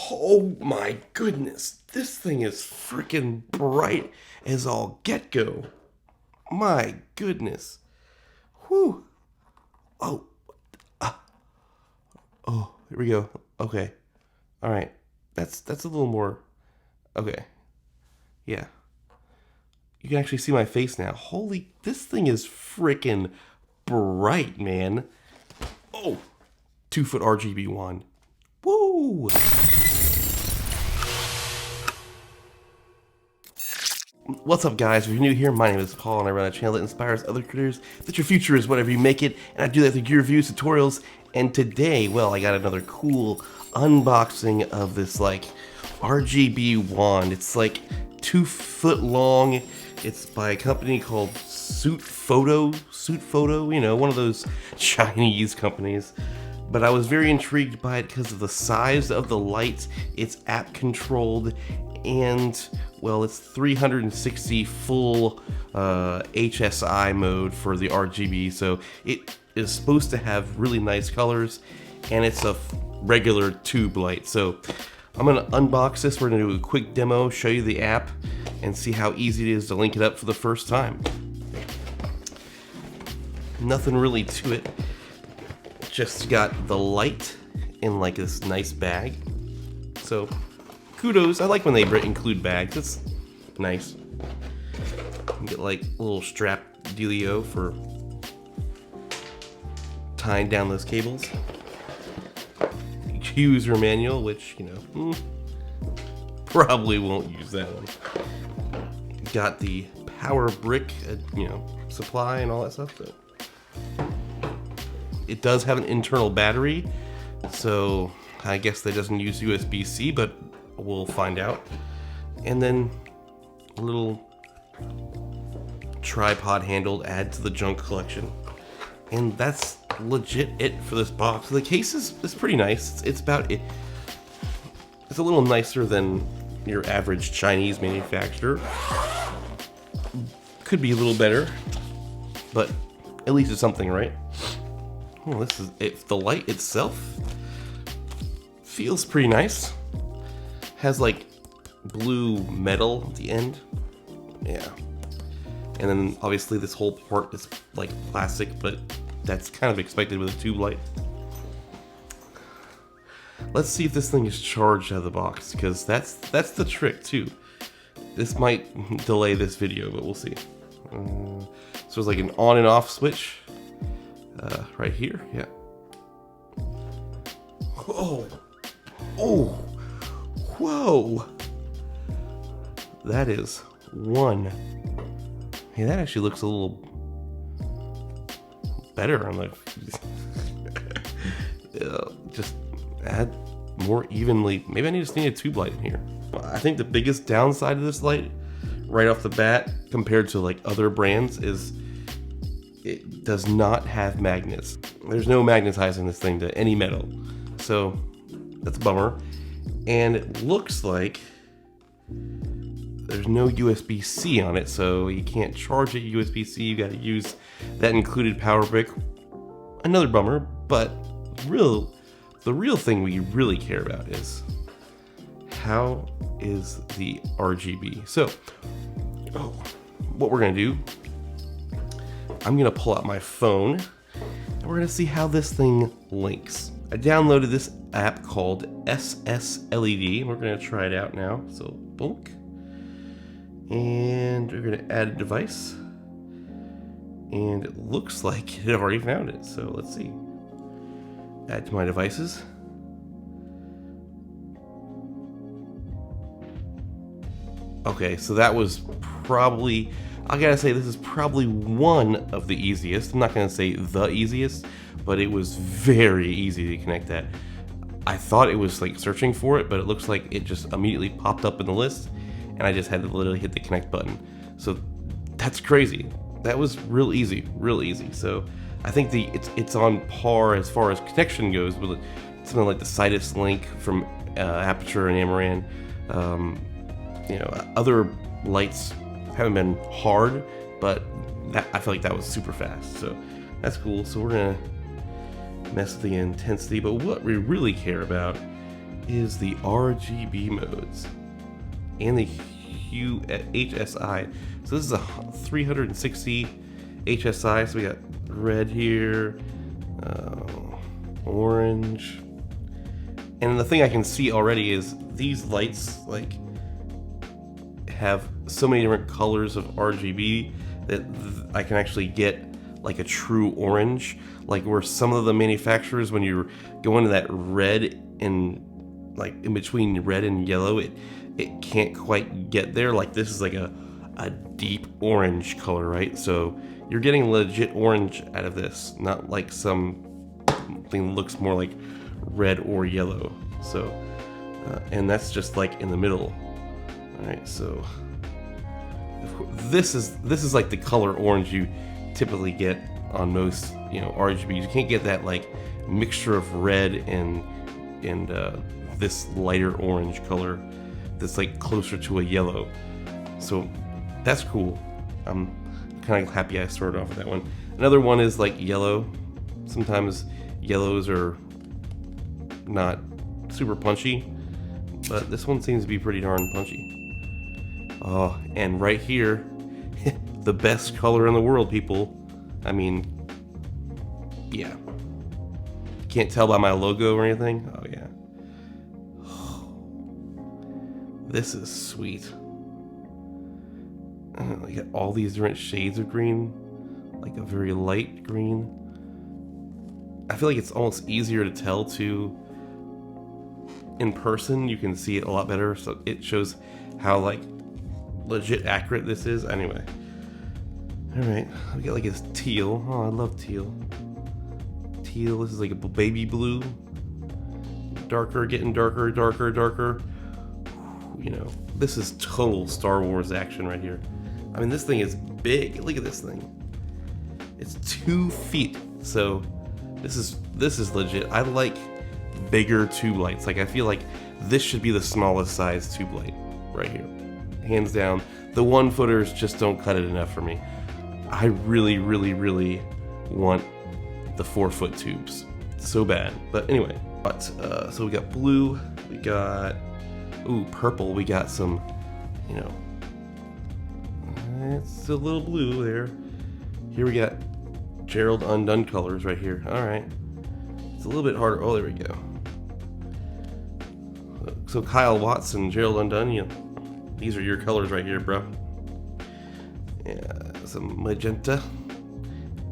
Oh my goodness, this thing is freaking bright as all get-go. My goodness. Whew. Oh. Oh, here we go. Okay. All right. That's a little more. Okay. Yeah. You can actually see my face now. Holy, this thing is freaking bright, man. Oh, 2-foot RGB wand. Woo! What's up, guys? If you're new here, my name is Paul and I run a channel that inspires other creators that your future is whatever you make it, and I do that through gear reviews, tutorials, and today, well, I got another cool unboxing of this like RGB wand. It's like 2 foot long. It's by a company called Sutefoto, you know, one of those Chinese companies. But I was very intrigued by it because of the size of the light. It's app controlled, and well, it's 360 full HSI mode for the RGB, so it is supposed to have really nice colors, and it's a regular tube light. So I'm gonna unbox this. We're gonna do a quick demo, show you the app, and see how easy it is to link it up for the first time. Nothing really to it. Just got the light in like this nice bag. So kudos. I like when they include bags. It's nice. You get like a little strap dealio for tying down those cables. User manual, which, you know, probably won't use that one. Got the power brick, you know, supply and all that stuff. So it does have an internal battery, so I guess that doesn't use USB-C, but we'll find out. And then a little tripod handle to add to the junk collection. And that's legit it for this box. The case is pretty nice. It's about it. It's a little nicer than your average Chinese manufacturer. Could be a little better, but at least it's something, right? Oh, this is it. The light itself feels pretty nice. Has like blue metal at the end. Yeah. And then obviously this whole part is like plastic, but that's kind of expected with a tube light. Let's see if this thing is charged out of the box, because that's the trick too. This might delay this video, but we'll see. So it's like an on and off switch right here. Yeah. Oh, oh, whoa! That is one. Hey, that actually looks a little better. I'm like, just add more evenly. Maybe I just need a tube light in here. I think the biggest downside of this light, right off the bat, compared to like other brands, is it does not have magnets. There's no magnetizing this thing to any metal, so that's a bummer. And it looks like there's no USB-C on it, so you can't charge it USB-C. You got to use that included power brick. Another bummer, but the real thing we really care about is how is the RGB. So, what we're gonna do, I'm gonna pull out my phone and we're gonna see how this thing links. I downloaded this app called SSLED. We're gonna try it out now. So, boom. And we're gonna add a device, and it looks like it already found it. So let's see. Add to my devices. Okay, so that was probably, I gotta say, this is probably one of the easiest. I'm not gonna say the easiest, but it was very easy to connect that. I thought it was like searching for it, but it looks like it just immediately popped up in the list, and I just had to literally hit the connect button. So that's crazy. That was real easy, real easy. So I think it's on par as far as connection goes with something like the Citus Link from Aperture and Amaran. You know, other lights haven't been hard, but I feel like that was super fast. So that's cool. So we're gonna mess with the intensity, but what we really care about is the RGB modes and the hue at HSI. So this is a 360 HSI. So we got red here, orange, and the thing I can see already is these lights like have so many different colors of RGB that I can actually get like a true orange, like where some of the manufacturers, when you're going to that red and like in between red and yellow, it can't quite get there. Like this is like a deep orange color, right? So you're getting legit orange out of this, not like something that looks more like red or yellow. So and that's just like in the middle. All right, so this is like the color orange you typically get on most, you know, RGBs. You can't get that like mixture of red and this lighter orange color that's like closer to a yellow. So that's cool. I'm kind of happy I started off with that one. Another one is like yellow. Sometimes yellows are not super punchy, but this one seems to be pretty darn punchy. Oh, and right here, the best color in the world, people. I mean, yeah. Can't tell by my logo or anything? Oh, yeah. This is sweet. We got all these different shades of green, like a very light green. I feel like it's almost easier to tell too. In person, you can see it a lot better, so it shows how like legit accurate this is. Anyway, all right, we got like this teal. Oh, I love teal. Teal. This is like a baby blue. Darker, getting darker, darker, darker. You know, this is total Star Wars action right here. I mean, this thing is big. Look at this thing. It's 2 feet. So this is legit. I like bigger tube lights. Like I feel like this should be the smallest size tube light right here. Hands down. The 1-footers just don't cut it enough for me. I really, really, really want the 4-foot tubes so bad. But anyway, so we got blue, we got purple, we got some, you know, it's a little blue there. Here we got Gerald Undone colors right here. All right, it's a little bit harder. Oh, there we go. So Kyle Watson, Gerald Undone, you know, these are your colors right here, bro. Yeah, some magenta,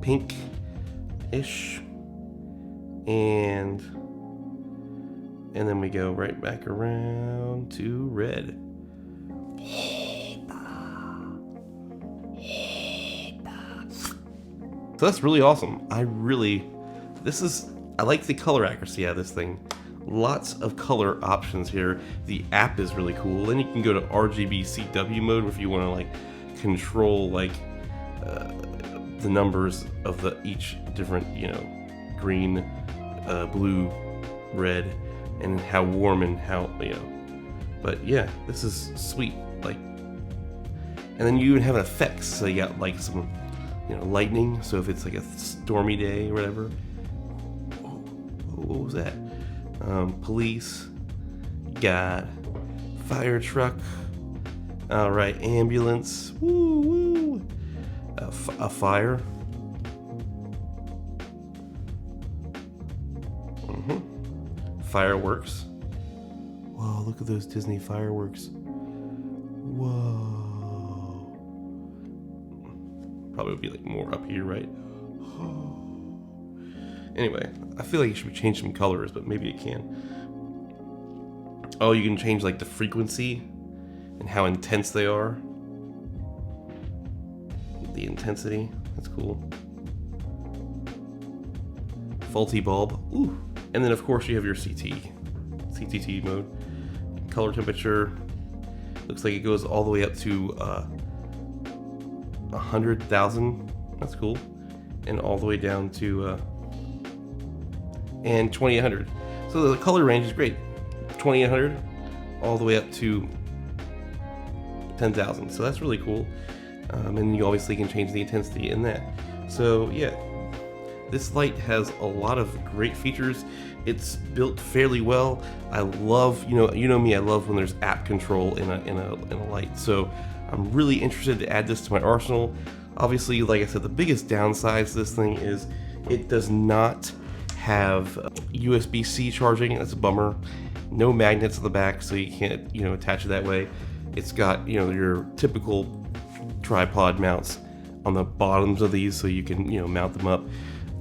pink-ish, and then we go right back around to red. So that's really awesome. I like the color accuracy out of this thing. Lots of color options here. The app is really cool. Then you can go to RGB CW mode if you want to like control like the numbers of each different, you know, green, blue, red, and how warm and how, you know. But yeah, this is sweet. Like, and then you even have effects. So you got like some, you know, lightning. So if it's like a stormy day or whatever. What was that? Police. Got fire truck. All right, ambulance. Woo woo. A fire. Fireworks. Whoa, look at those Disney fireworks. Whoa. Probably would be like more up here, right? Anyway, I feel like you should change some colors, but maybe it can. Oh, you can change like the frequency and how intense they are. The intensity, that's cool. Faulty bulb, ooh. And then of course you have your CTT mode. Color temperature, looks like it goes all the way up to 100,000, that's cool. And all the way down to and 2800. So the color range is great. 2800 all the way up to 10,000. So that's really cool. And you obviously can change the intensity in that. So yeah, this light has a lot of great features. It's built fairly well. I love, you know me, I love when there's app control in a light. So I'm really interested to add this to my arsenal. Obviously, like I said, the biggest downside to this thing is it does not have USB-C charging. That's a bummer. No magnets on the back, so you can't, attach it that way. It's got, your typical tripod mounts on the bottoms of these, so you can, mount them up.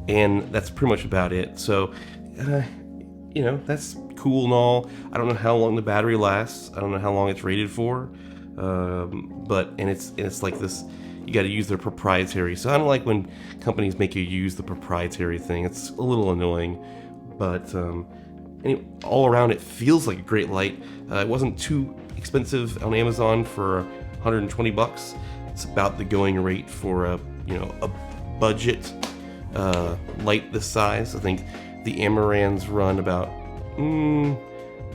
And that's pretty much about it. So, that's cool and all. I don't know how long the battery lasts. I don't know how long it's rated for. But it's like this. You got to use their proprietary. So I don't like when companies make you use the proprietary thing. It's a little annoying. But anyway, all around, it feels like a great light. It wasn't too expensive on Amazon for $120. It's about the going rate for a budget light this size. I think the Amarans run about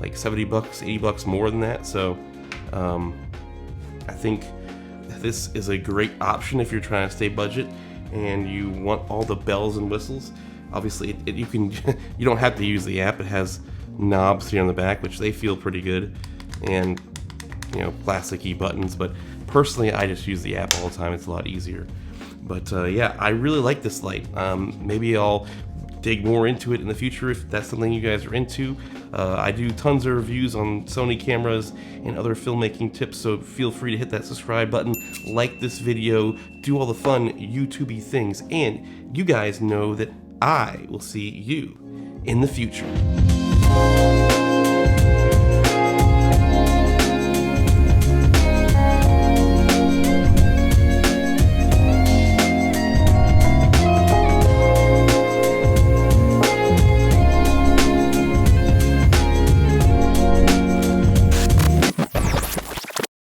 like $70, $80 more than that. So I think this is a great option if you're trying to stay budget and you want all the bells and whistles. Obviously, you don't have to use the app. It has knobs here on the back, which they feel pretty good, and plasticky buttons. But personally, I just use the app all the time. It's a lot easier. But yeah, I really like this light. Maybe I'll dig more into it in the future if that's something you guys are into. I do tons of reviews on Sony cameras and other filmmaking tips, so feel free to hit that subscribe button, like this video, do all the fun YouTube-y things, and you guys know that I will see you in the future.